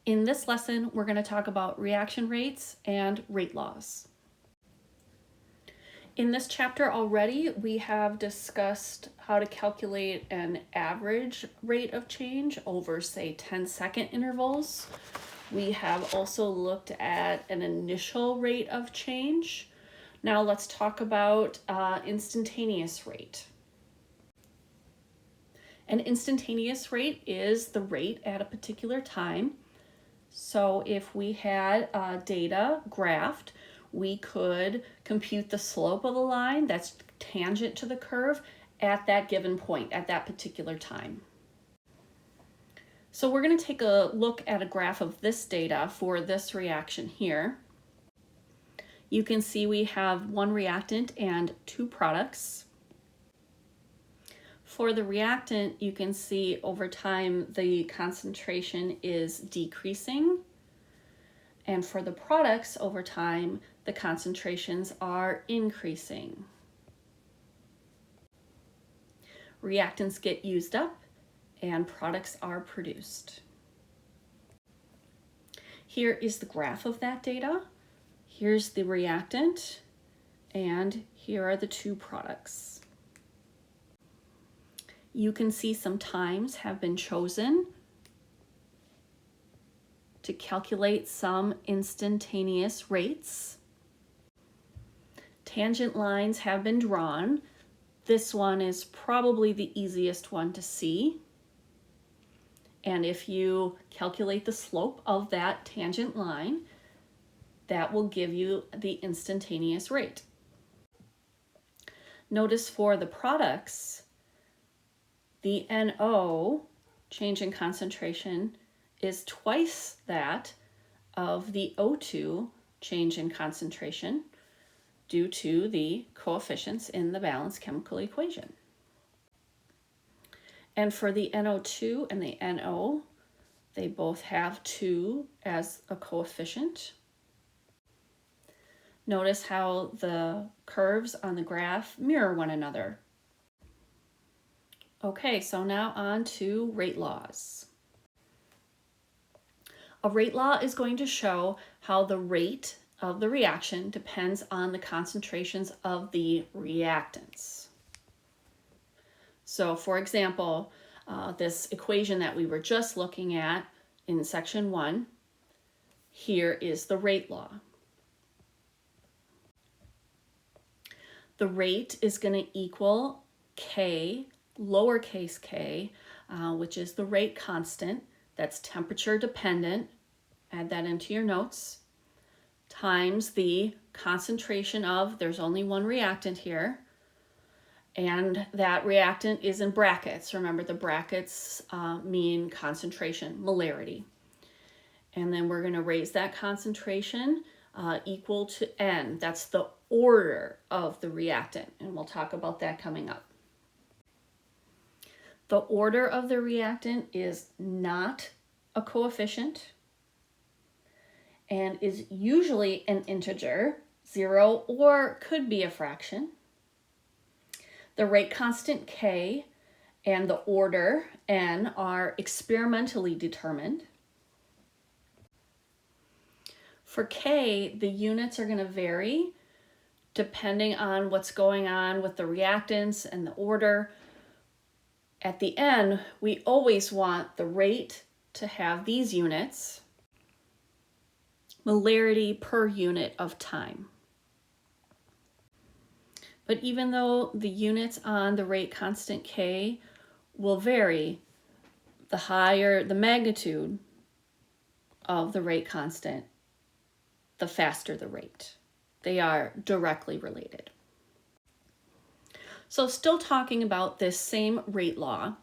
In this lesson, we're going to talk about reaction rates and rate laws. In this chapter already, we have discussed how to calculate an average rate of change over, say, 10-second intervals. We have also looked at an initial rate of change. Now let's talk about instantaneous rate. An instantaneous rate is the rate at a particular time. So if we had data graphed, we could compute the slope of the line that's tangent to the curve at that given point, at that particular time. So we're going to take a look at a graph of this data for this reaction here. You can see we have one reactant and two products. For the reactant, you can see over time the concentration is decreasing. And for the products over time, the concentrations are increasing. Reactants get used up and products are produced. Here is the graph of that data. Here's the reactant, and here are the two products. You can see some times have been chosen to calculate some instantaneous rates. Tangent lines have been drawn. This one is probably the easiest one to see. And if you calculate the slope of that tangent line, that will give you the instantaneous rate. Notice for the products, the NO, change in concentration, is twice that of the O2, change in concentration, due to the coefficients in the balanced chemical equation. And for the NO2 and the NO, they both have 2 as a coefficient. Notice how the curves on the graph mirror one another. Okay, so now on to rate laws. A rate law is going to show how the rate of the reaction depends on the concentrations of the reactants. So for example, this equation that we were just looking at in section 1, here is the rate law. The rate is going to equal K, lowercase k, which is the rate constant, that's temperature dependent, add that into your notes, times the concentration of, there's only one reactant here, and that reactant is in brackets. Remember, the brackets mean concentration, molarity. And then we're going to raise that concentration equal to N. That's the order of the reactant, and we'll talk about that coming up. The order of the reactant is not a coefficient and is usually an integer, 0, or could be a fraction. The rate constant K and the order N are experimentally determined. For K, the units are going to vary depending on what's going on with the reactants and the order. At the end, we always want the rate to have these units, molarity per unit of time. But even though the units on the rate constant K will vary, the higher the magnitude of the rate constant, the faster the rate. They are directly related. So still talking about this same rate law,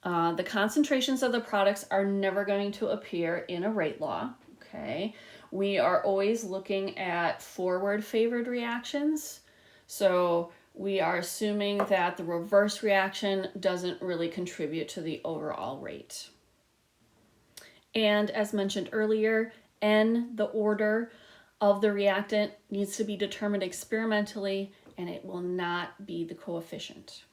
the concentrations of the products are never going to appear in a rate law, okay? We are always looking at forward favored reactions. So we are assuming that the reverse reaction doesn't really contribute to the overall rate. And as mentioned earlier, N, the order of the reactant, needs to be determined experimentally, and it will not be the coefficient.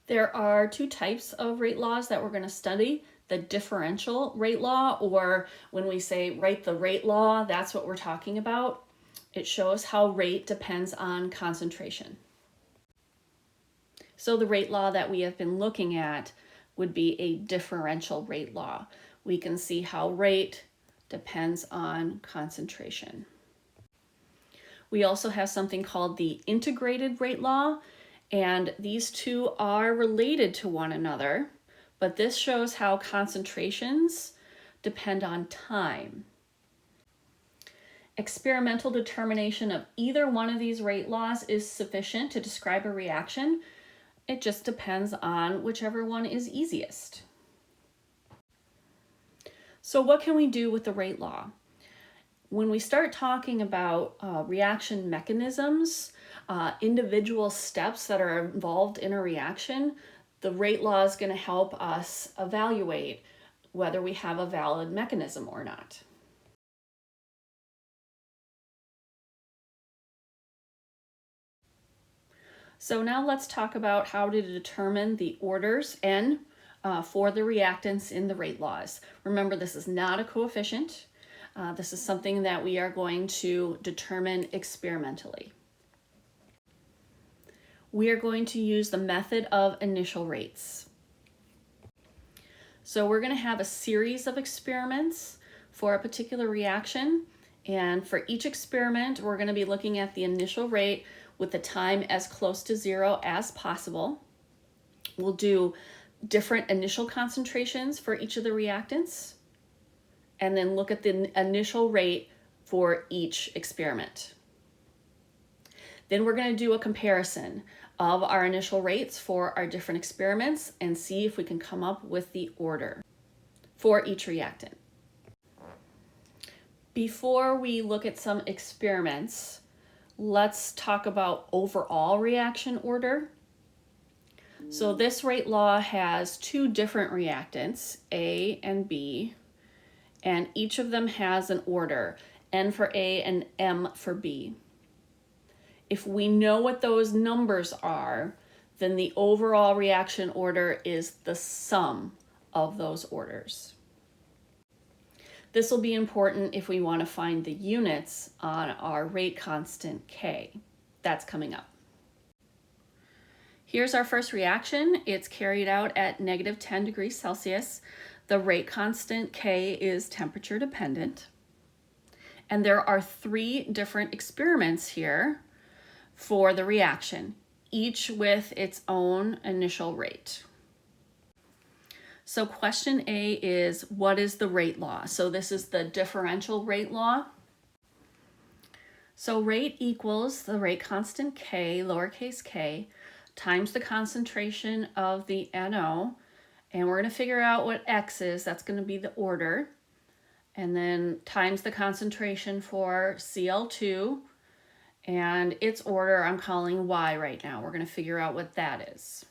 There are two types of rate laws that we're going to study. The differential rate law, or when we say write the rate law, that's what we're talking about. It shows how rate depends on concentration. So the rate law that we have been looking at would be a differential rate law. We can see how rate depends on concentration. We also have something called the integrated rate law, and these two are related to one another, but this shows how concentrations depend on time. Experimental determination of either one of these rate laws is sufficient to describe a reaction. It just depends on whichever one is easiest. So what can we do with the rate law? When we start talking about reaction mechanisms, individual steps that are involved in a reaction, the rate law is going to help us evaluate whether we have a valid mechanism or not. So now let's talk about how to determine the orders N for the reactants in the rate laws. Remember, this is not a coefficient. This is something that we are going to determine experimentally. We are going to use the method of initial rates. So we're going to have a series of experiments for a particular reaction, and for each experiment we're going to be looking at the initial rate with the time as close to zero as possible. We'll do different initial concentrations for each of the reactants, and then look at the initial rate for each experiment. Then we're going to do a comparison of our initial rates for our different experiments and see if we can come up with the order for each reactant. Before we look at some experiments, let's talk about overall reaction order. So this rate law has two different reactants, A and B, and each of them has an order, N for A and M for B. If we know what those numbers are, then the overall reaction order is the sum of those orders. This will be important if we want to find the units on our rate constant K. That's coming up. Here's our first reaction. It's carried out at negative 10 degrees Celsius. The rate constant K is temperature dependent. And there are three different experiments here for the reaction, each with its own initial rate. So question A is, what is the rate law? So this is the differential rate law. So rate equals the rate constant K, lowercase k, times the concentration of the NO, and we're going to figure out what X is. That's going to be the order, and then times the concentration for Cl2, and its order I'm calling Y right now. We're going to figure out what that is.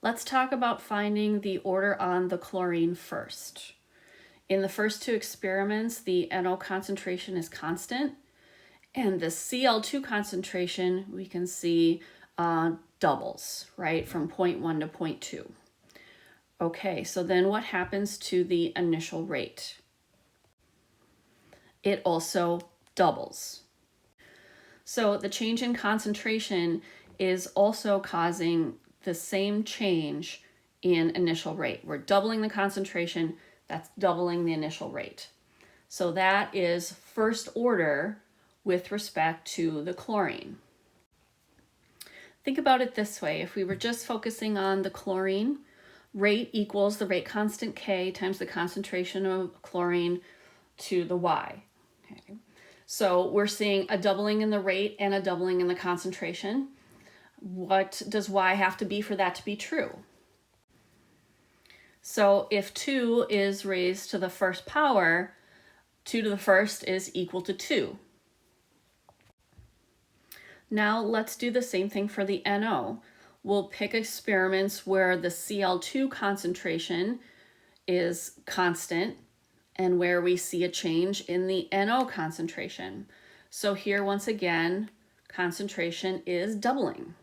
Let's talk about finding the order on the chlorine first. In the first two experiments, the NO concentration is constant, and the Cl2 concentration, we can see doubles, right, from 0.1 to 0.2. Okay, so then what happens to the initial rate? It also doubles. So the change in concentration is also causing the same change in initial rate. We're doubling the concentration, that's doubling the initial rate. So that is first order with respect to the chlorine. Think about it this way. If we were just focusing on the chlorine, rate equals the rate constant K times the concentration of chlorine to the Y. Okay. So we're seeing a doubling in the rate and a doubling in the concentration. What does Y have to be for that to be true? So if 2 is raised to the first power, 2 to the first is equal to 2. Now let's do the same thing for the NO. We'll pick experiments where the Cl2 concentration is constant and where we see a change in the NO concentration. So here, once again, concentration is doubling.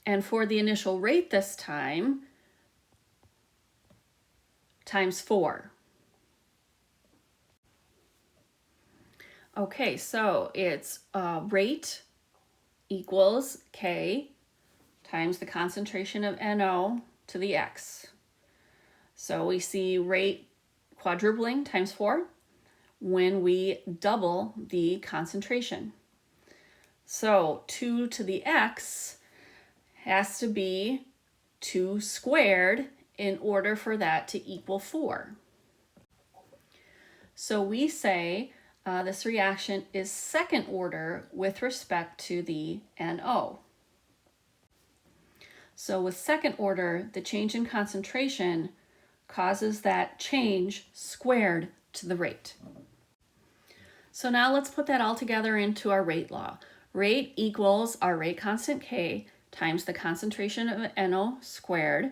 And for the initial rate this time, times 4. Okay, so it's rate equals K times the concentration of NO to the X. So we see rate quadrupling times 4 when we double the concentration. So 2 to the X has to be 2 squared in order for that to equal 4. So we say this reaction is second order with respect to the NO. So with second order, the change in concentration causes that change squared to the rate. So now let's put that all together into our rate law. Rate equals our rate constant K times the concentration of NO squared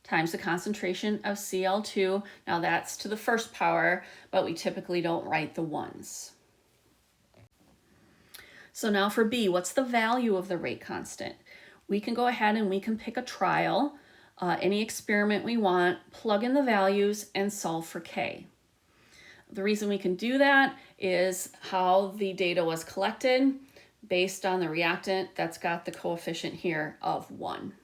times the concentration of Cl2. Now that's to the first power, but we typically don't write the ones. So now for B, what's the value of the rate constant? We can go ahead and we can pick a trial, any experiment we want, plug in the values, and solve for K. The reason we can do that is how the data was collected based on the reactant that's got the coefficient here of 1.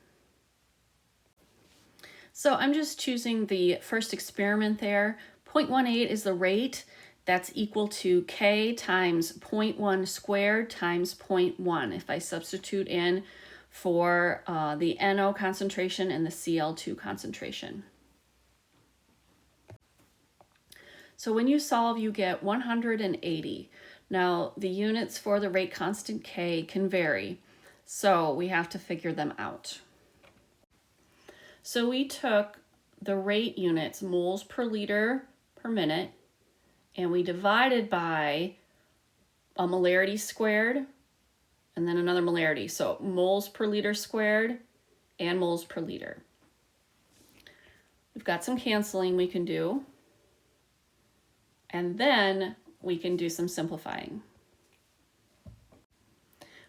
So I'm just choosing the first experiment there. 0.18 is the rate. That's equal to K times 0.1 squared times 0.1 if I substitute in for the NO concentration and the Cl2 concentration. So when you solve, you get 180. Now the units for the rate constant K can vary, so we have to figure them out. So we took the rate units, moles per liter per minute, and we divided by a molarity squared and then another molarity. So moles per liter squared and moles per liter. We've got some canceling we can do. And then we can do some simplifying.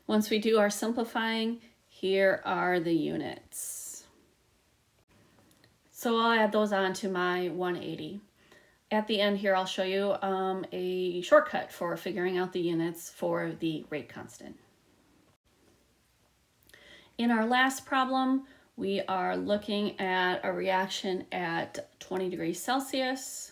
Once we do our simplifying, here are the units. So I'll add those on to my 180. At the end here, I'll show you a shortcut for figuring out the units for the rate constant. In our last problem, we are looking at a reaction at 20 degrees Celsius.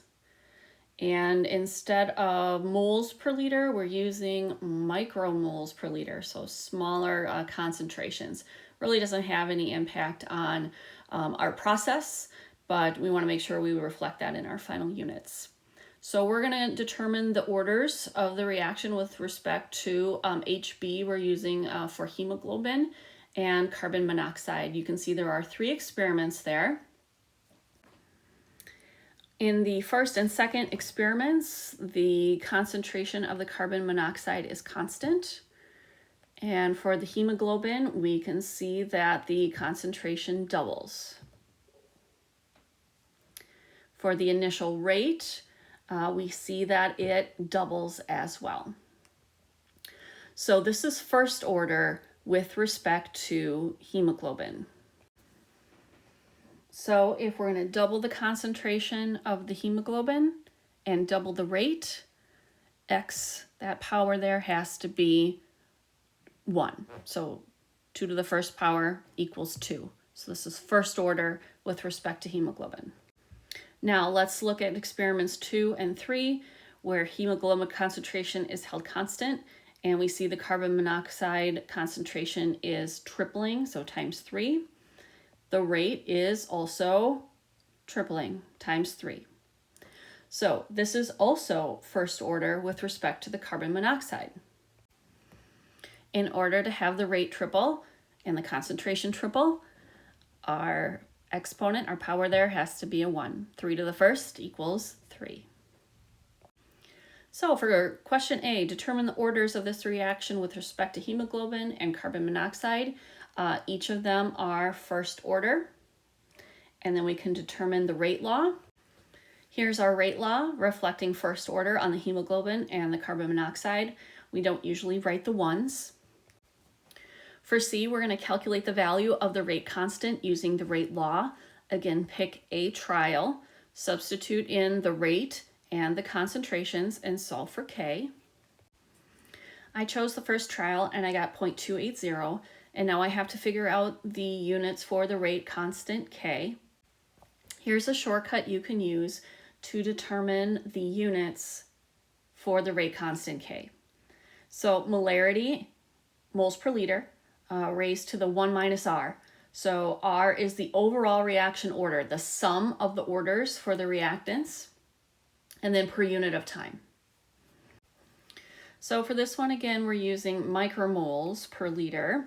And instead of moles per liter, we're using micromoles per liter, so smaller concentrations. Really doesn't have any impact on our process, but we want to make sure we reflect that in our final units. So we're going to determine the orders of the reaction with respect to HB we're using for hemoglobin and carbon monoxide. You can see there are 3 experiments there. In the first and second experiments, the concentration of the carbon monoxide is constant. And for the hemoglobin, we can see that the concentration doubles. For the initial rate, we see that it doubles as well. So this is first order with respect to hemoglobin. So if we're going to double the concentration of the hemoglobin and double the rate, X, that power there has to be 1. So 2 to the first power equals 2. So this is first order with respect to hemoglobin. Now let's look at experiments 2 and 3, where hemoglobin concentration is held constant, and we see the carbon monoxide concentration is tripling, so times 3. The rate is also tripling, times 3. So this is also first order with respect to the carbon monoxide. In order to have the rate triple and the concentration triple, our exponent, our power there, has to be a 1. 3 to the first equals 3. So for question A, determine the orders of this reaction with respect to hemoglobin and carbon monoxide. Each of them are first order. And then we can determine the rate law. Here's our rate law reflecting first order on the hemoglobin and the carbon monoxide. We don't usually write the ones. For C, we're going to calculate the value of the rate constant using the rate law. Again, pick a trial, substitute in the rate and the concentrations, and solve for K. I chose the first trial and I got 0.280, and now I have to figure out the units for the rate constant K. Here's a shortcut you can use to determine the units for the rate constant K. So molarity, moles per liter, raised to the 1 minus R. So R is the overall reaction order, the sum of the orders for the reactants, and then per unit of time. So for this one, again, we're using micromoles per liter,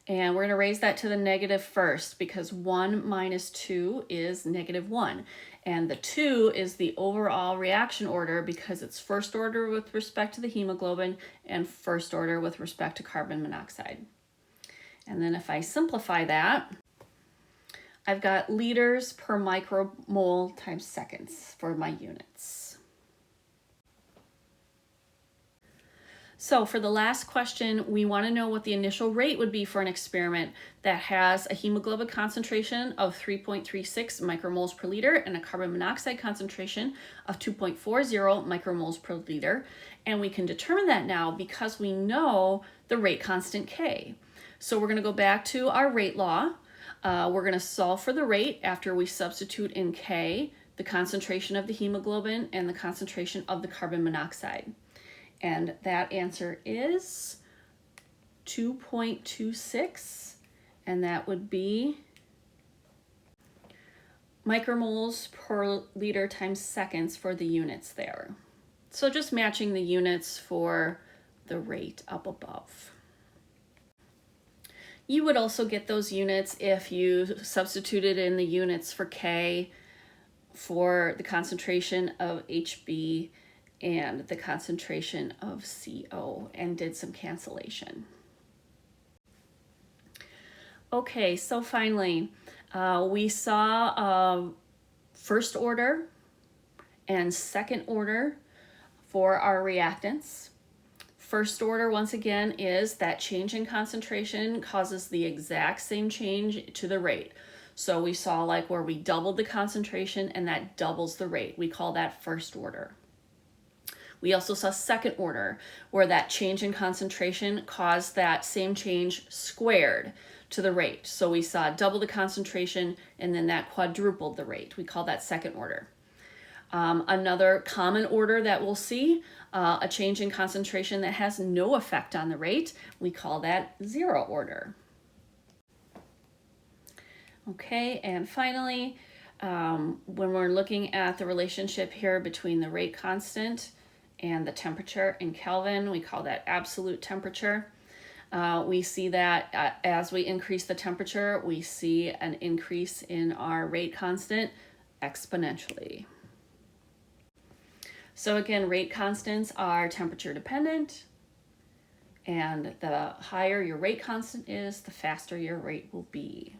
and we're going to raise that to the negative first because 1 minus 2 is negative 1. And the 2 is the overall reaction order because it's first order with respect to the hemoglobin and first order with respect to carbon monoxide. And then if I simplify that, I've got liters per micromole times seconds for my units. So for the last question, we want to know what the initial rate would be for an experiment that has a hemoglobin concentration of 3.36 micromoles per liter and a carbon monoxide concentration of 2.40 micromoles per liter. And we can determine that now because we know the rate constant K. So we're going to go back to our rate law. We're going to solve for the rate after we substitute in K, the concentration of the hemoglobin and the concentration of the carbon monoxide. And that answer is 2.26, and that would be micromoles per liter times seconds for the units there. So just matching the units for the rate up above. You would also get those units if you substituted in the units for K, for the concentration of HB and the concentration of CO, and did some cancellation. Okay, so finally, we saw first order and second order for our reactants. First order, once again, is that change in concentration causes the exact same change to the rate. So we saw like where we doubled the concentration and that doubles the rate. We call that first order. We also saw second order, where that change in concentration caused that same change squared to the rate. So we saw double the concentration and then that quadrupled the rate. We call that second order. Another common order that we'll see, a change in concentration that has no effect on the rate, we call that zero order. Okay, and finally, when we're looking at the relationship here between the rate constant and the temperature in Kelvin, we call that absolute temperature. We see that as we increase the temperature, we see an increase in our rate constant exponentially. So again, rate constants are temperature dependent, and the higher your rate constant is, the faster your rate will be.